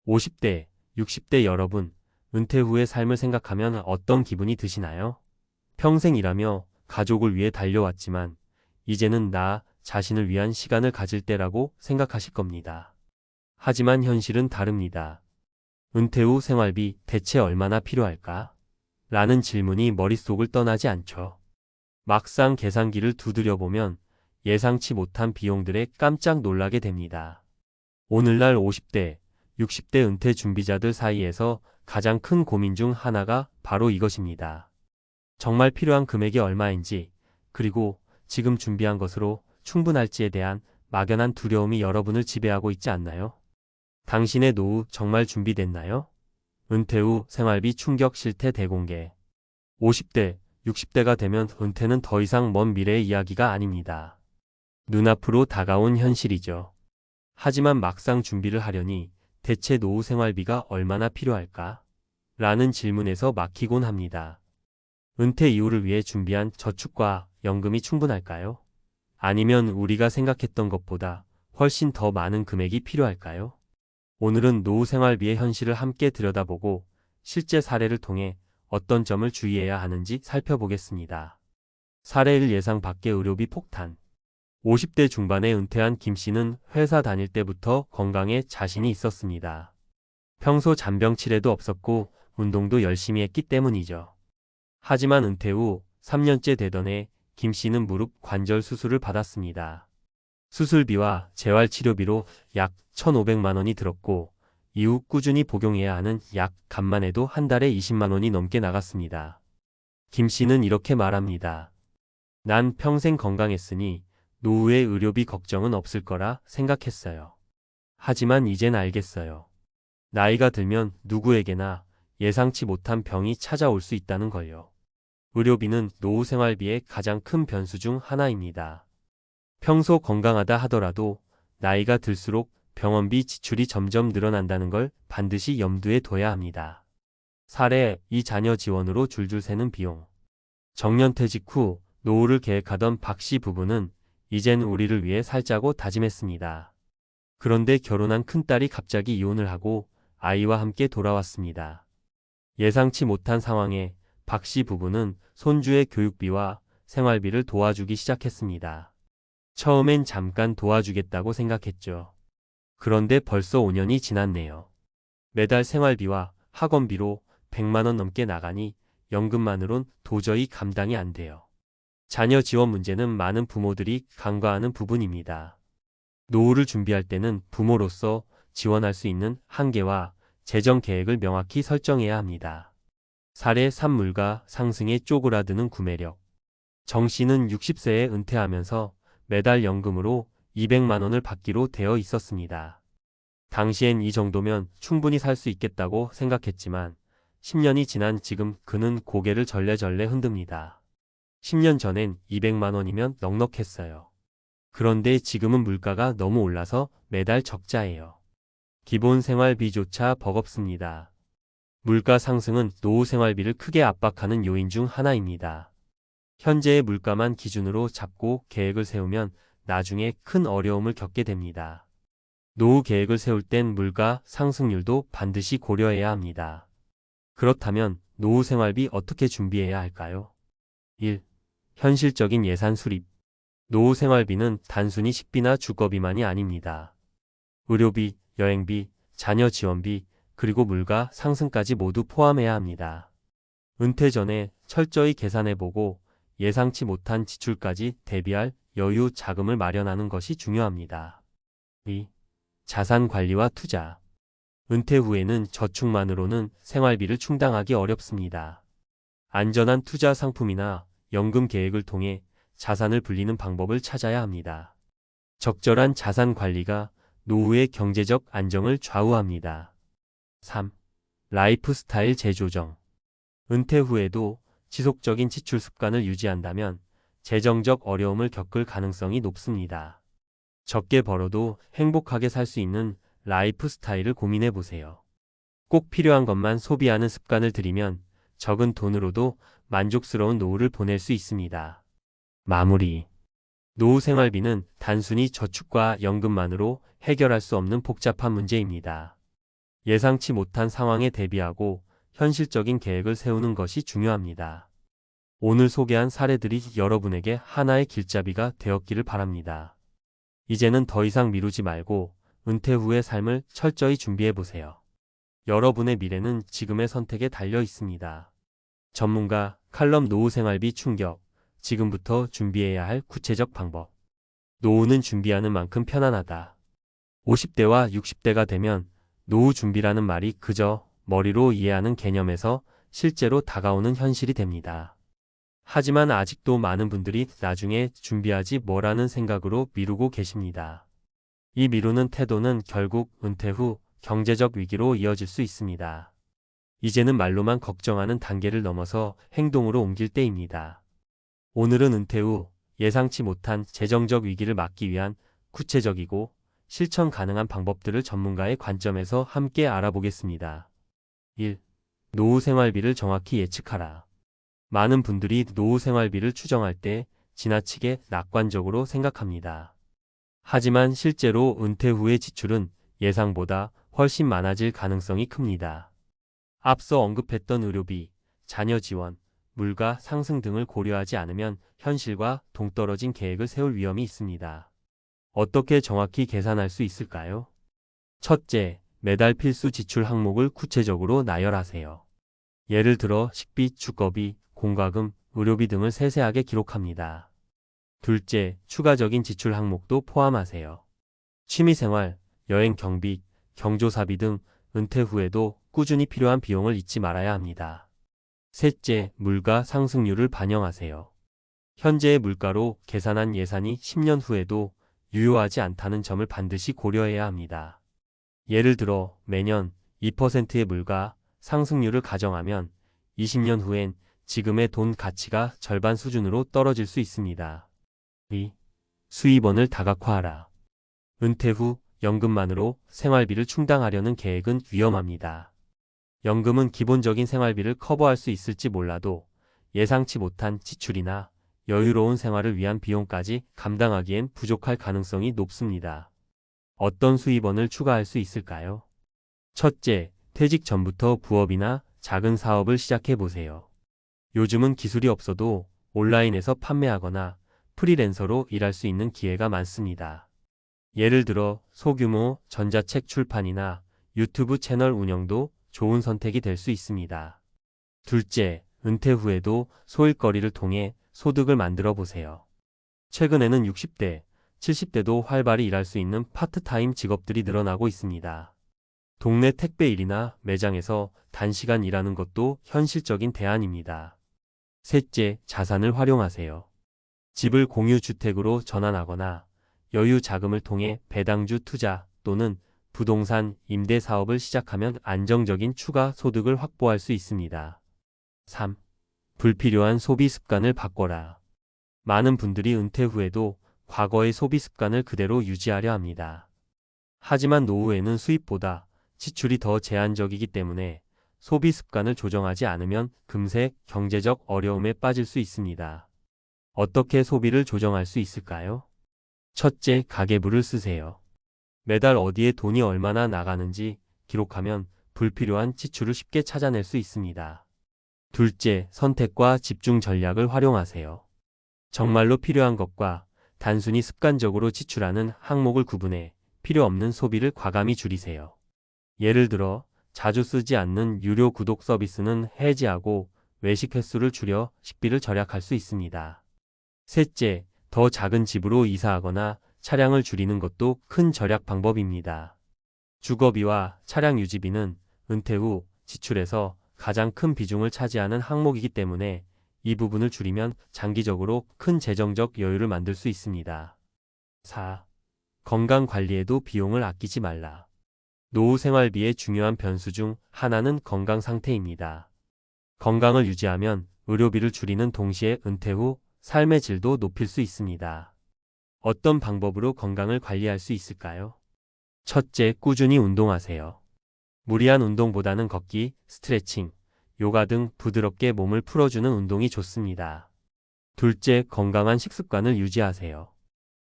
50대, 60대 여러분, 은퇴 후의 삶을 생각하면 어떤 기분이 드시나요? 평생 일하며 가족을 위해 달려왔지만 이제는 나 자신을 위한 시간을 가질 때라고 생각하실 겁니다. 하지만 현실은 다릅니다. 은퇴 후 생활비 대체 얼마나 필요할까? 라는 질문이 머릿속을 떠나지 않죠. 막상 계산기를 두드려보면 예상치 못한 비용들에 깜짝 놀라게 됩니다. 오늘날 50대, 60대 은퇴 준비자들 사이에서 가장 큰 고민 중 하나가 바로 이것입니다. 정말 필요한 금액이 얼마인지, 그리고 지금 준비한 것으로 충분할지에 대한 막연한 두려움이 여러분을 지배하고 있지 않나요? 당신의 노후 정말 준비됐나요? 은퇴 후 생활비 충격 실태 대공개. 50대, 60대가 되면 은퇴는 더 이상 먼 미래의 이야기가 아닙니다. 눈앞으로 다가온 현실이죠. 하지만 막상 준비를 하려니 대체 노후 생활비가 얼마나 필요할까? 라는 질문에서 막히곤 합니다. 은퇴 이후를 위해 준비한 저축과 연금이 충분할까요? 아니면 우리가 생각했던 것보다 훨씬 더 많은 금액이 필요할까요? 오늘은 노후 생활비의 현실을 함께 들여다보고 실제 사례를 통해 어떤 점을 주의해야 하는지 살펴보겠습니다. 사례 1 예상 밖의 의료비 폭탄. 50대 중반에 은퇴한 김 씨는 회사 다닐 때부터 건강에 자신이 있었습니다. 평소 잔병 치레도 없었고 운동도 열심히 했기 때문이죠. 하지만 은퇴 후 3년째 되던 해 김 씨는 무릎 관절 수술을 받았습니다. 수술비와 재활치료비로 약 1,500만 원이 들었고 이후 꾸준히 복용해야 하는 약 값만 해도 한 달에 20만 원이 넘게 나갔습니다. 김 씨는 이렇게 말합니다. 난 평생 건강했으니 노후의 의료비 걱정은 없을 거라 생각했어요. 하지만 이젠 알겠어요. 나이가 들면 누구에게나 예상치 못한 병이 찾아올 수 있다는 걸요. 의료비는 노후 생활비의 가장 큰 변수 중 하나입니다. 평소 건강하다 하더라도 나이가 들수록 병원비 지출이 점점 늘어난다는 걸 반드시 염두에 둬야 합니다. 사례 2 자녀 지원으로 줄줄 새는 비용. 정년퇴직 후 노후를 계획하던 박 씨 부부는 이젠 우리를 위해 살자고 다짐했습니다. 그런데 결혼한 큰딸이 갑자기 이혼을 하고 아이와 함께 돌아왔습니다. 예상치 못한 상황에 박 씨 부부는 손주의 교육비와 생활비를 도와주기 시작했습니다. 처음엔 잠깐 도와주겠다고 생각했죠. 그런데 벌써 5년이 지났네요. 매달 생활비와 학원비로 100만 원 넘게 나가니 연금만으론 도저히 감당이 안 돼요. 자녀 지원 문제는 많은 부모들이 간과하는 부분입니다. 노후를 준비할 때는 부모로서 지원할 수 있는 한계와 재정 계획을 명확히 설정해야 합니다. 사례 3 물가 상승에 쪼그라드는 구매력. 정 씨는 60세에 은퇴하면서 매달 연금으로 200만 원을 받기로 되어 있었습니다. 당시엔 이 정도면 충분히 살 수 있겠다고 생각했지만 10년이 지난 지금 그는 고개를 절레절레 흔듭니다. 10년 전엔 200만 원이면 넉넉했어요. 그런데 지금은 물가가 너무 올라서 매달 적자예요. 기본 생활비조차 버겁습니다. 물가 상승은 노후 생활비를 크게 압박하는 요인 중 하나입니다. 현재의 물가만 기준으로 잡고 계획을 세우면 나중에 큰 어려움을 겪게 됩니다. 노후 계획을 세울 땐 물가 상승률도 반드시 고려해야 합니다. 그렇다면 노후 생활비 어떻게 준비해야 할까요? 1. 현실적인 예산 수립. 노후 생활비는 단순히 식비나 주거비만이 아닙니다. 의료비, 여행비, 자녀 지원비, 그리고 물가 상승까지 모두 포함해야 합니다. 은퇴 전에 철저히 계산해보고 예상치 못한 지출까지 대비할 여유 자금을 마련하는 것이 중요합니다. 2. 자산 관리와 투자. 은퇴 후에는 저축만으로는 생활비를 충당하기 어렵습니다. 안전한 투자 상품이나 연금 계획을 통해 자산을 불리는 방법을 찾아야 합니다. 적절한 자산 관리가 노후의 경제적 안정을 좌우합니다. 3. 라이프 스타일 재조정. 은퇴 후에도 지속적인 지출 습관을 유지한다면 재정적 어려움을 겪을 가능성이 높습니다. 적게 벌어도 행복하게 살 수 있는 라이프 스타일을 고민해 보세요. 꼭 필요한 것만 소비하는 습관을 들이면 적은 돈으로도 만족스러운 노후를 보낼 수 있습니다. 마무리. 노후 생활비는 단순히 저축과 연금만으로 해결할 수 없는 복잡한 문제입니다. 예상치 못한 상황에 대비하고 현실적인 계획을 세우는 것이 중요합니다. 오늘 소개한 사례들이 여러분에게 하나의 길잡이가 되었기를 바랍니다. 이제는 더 이상 미루지 말고 은퇴 후의 삶을 철저히 준비해 보세요. 여러분의 미래는 지금의 선택에 달려 있습니다. 전문가 칼럼 노후 생활비 충격. 지금부터 준비해야 할 구체적 방법. 노후는 준비하는 만큼 편안하다. 50대와 60대가 되면 노후 준비라는 말이 그저 머리로 이해하는 개념에서 실제로 다가오는 현실이 됩니다. 하지만 아직도 많은 분들이 나중에 준비하지 뭐라는 생각으로 미루고 계십니다. 이 미루는 태도는 결국 은퇴 후 경제적 위기로 이어질 수 있습니다. 이제는 말로만 걱정하는 단계를 넘어서 행동으로 옮길 때입니다. 오늘은 은퇴 후 예상치 못한 재정적 위기를 막기 위한 구체적이고 실천 가능한 방법들을 전문가의 관점에서 함께 알아보겠습니다. 1. 노후 생활비를 정확히 예측하라. 많은 분들이 노후 생활비를 추정할 때 지나치게 낙관적으로 생각합니다. 하지만 실제로 은퇴 후의 지출은 예상보다 훨씬 많아질 가능성이 큽니다. 앞서 언급했던 의료비, 자녀 지원, 물가 상승 등을 고려하지 않으면 현실과 동떨어진 계획을 세울 위험이 있습니다. 어떻게 정확히 계산할 수 있을까요? 첫째, 매달 필수 지출 항목을 구체적으로 나열하세요. 예를 들어 식비, 주거비, 공과금, 의료비 등을 세세하게 기록합니다. 둘째, 추가적인 지출 항목도 포함하세요. 취미생활, 여행 경비, 경조사비 등 은퇴 후에도 꾸준히 필요한 비용을 잊지 말아야 합니다. 셋째, 물가 상승률을 반영하세요. 현재의 물가로 계산한 예산이 10년 후에도 유효하지 않다는 점을 반드시 고려해야 합니다. 예를 들어 매년 2%의 물가 상승률을 가정하면 20년 후엔 지금의 돈 가치가 절반 수준으로 떨어질 수 있습니다. 2. 수입원을 다각화하라. 은퇴 후 연금만으로 생활비를 충당하려는 계획은 위험합니다. 연금은 기본적인 생활비를 커버할 수 있을지 몰라도 예상치 못한 지출이나 여유로운 생활을 위한 비용까지 감당하기엔 부족할 가능성이 높습니다. 어떤 수입원을 추가할 수 있을까요? 첫째, 퇴직 전부터 부업이나 작은 사업을 시작해 보세요. 요즘은 기술이 없어도 온라인에서 판매하거나 프리랜서로 일할 수 있는 기회가 많습니다. 예를 들어 소규모 전자책 출판이나 유튜브 채널 운영도 좋은 선택이 될 수 있습니다. 둘째, 은퇴 후에도 소일거리를 통해 소득을 만들어 보세요. 최근에는 60대, 70대도 활발히 일할 수 있는 파트타임 직업들이 늘어나고 있습니다. 동네 택배 일이나 매장에서 단시간 일하는 것도 현실적인 대안입니다. 셋째, 자산을 활용하세요. 집을 공유주택으로 전환하거나 여유 자금을 통해 배당주 투자 또는 부동산 임대 사업을 시작하면 안정적인 추가 소득을 확보할 수 있습니다. 3. 불필요한 소비 습관을 바꿔라. 많은 분들이 은퇴 후에도 과거의 소비 습관을 그대로 유지하려 합니다. 하지만 노후에는 수입보다 지출이 더 제한적이기 때문에 소비 습관을 조정하지 않으면 금세 경제적 어려움에 빠질 수 있습니다. 어떻게 소비를 조정할 수 있을까요? 첫째, 가계부를 쓰세요. 매달 어디에 돈이 얼마나 나가는지 기록하면 불필요한 지출을 쉽게 찾아낼 수 있습니다. 둘째, 선택과 집중 전략을 활용하세요. 정말로 필요한 것과 단순히 습관적으로 지출하는 항목을 구분해 필요 없는 소비를 과감히 줄이세요. 예를 들어 자주 쓰지 않는 유료 구독 서비스는 해지하고 외식 횟수를 줄여 식비를 절약할 수 있습니다. 셋째, 더 작은 집으로 이사하거나 차량을 줄이는 것도 큰 절약 방법입니다. 주거비와 차량 유지비는 은퇴 후 지출에서 가장 큰 비중을 차지하는 항목이기 때문에 이 부분을 줄이면 장기적으로 큰 재정적 여유를 만들 수 있습니다. 4. 건강 관리에도 비용을 아끼지 말라. 노후 생활비의 중요한 변수 중 하나는 건강 상태입니다. 건강을 유지하면 의료비를 줄이는 동시에 은퇴 후 삶의 질도 높일 수 있습니다. 어떤 방법으로 건강을 관리할 수 있을까요? 첫째, 꾸준히 운동하세요. 무리한 운동보다는 걷기, 스트레칭, 요가 등 부드럽게 몸을 풀어주는 운동이 좋습니다. 둘째, 건강한 식습관을 유지하세요.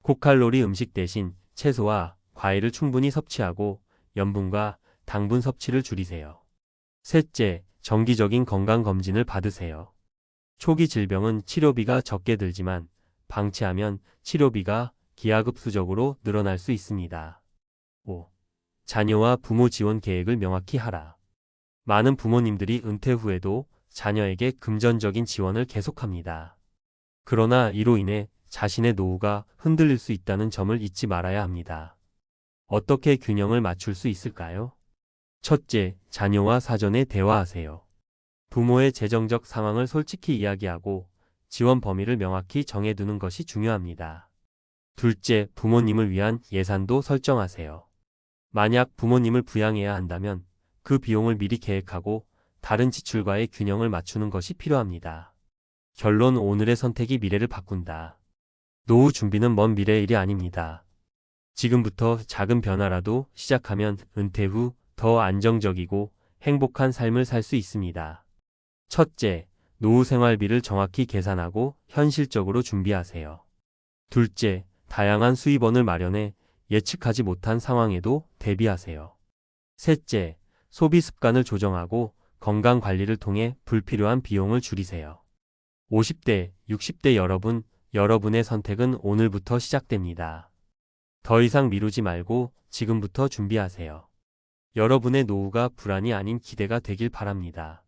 고칼로리 음식 대신 채소와 과일을 충분히 섭취하고 염분과 당분 섭취를 줄이세요. 셋째, 정기적인 건강검진을 받으세요. 초기 질병은 치료비가 적게 들지만 방치하면 치료비가 기하급수적으로 늘어날 수 있습니다. 5. 자녀와 부모 지원 계획을 명확히 하라. 많은 부모님들이 은퇴 후에도 자녀에게 금전적인 지원을 계속합니다. 그러나 이로 인해 자신의 노후가 흔들릴 수 있다는 점을 잊지 말아야 합니다. 어떻게 균형을 맞출 수 있을까요? 첫째, 자녀와 사전에 대화하세요. 부모의 재정적 상황을 솔직히 이야기하고 지원 범위를 명확히 정해두는 것이 중요합니다. 둘째, 부모님을 위한 예산도 설정하세요. 만약 부모님을 부양해야 한다면 그 비용을 미리 계획하고 다른 지출과의 균형을 맞추는 것이 필요합니다. 결론, 오늘의 선택이 미래를 바꾼다. 노후 준비는 먼 미래의 일이 아닙니다. 지금부터 작은 변화라도 시작하면 은퇴 후 더 안정적이고 행복한 삶을 살 수 있습니다. 첫째, 노후 생활비를 정확히 계산하고 현실적으로 준비하세요. 둘째, 다양한 수입원을 마련해 예측하지 못한 상황에도 대비하세요. 셋째, 소비 습관을 조정하고 건강 관리를 통해 불필요한 비용을 줄이세요. 50대, 60대 여러분, 여러분의 선택은 오늘부터 시작됩니다. 더 이상 미루지 말고 지금부터 준비하세요. 여러분의 노후가 불안이 아닌 기대가 되길 바랍니다.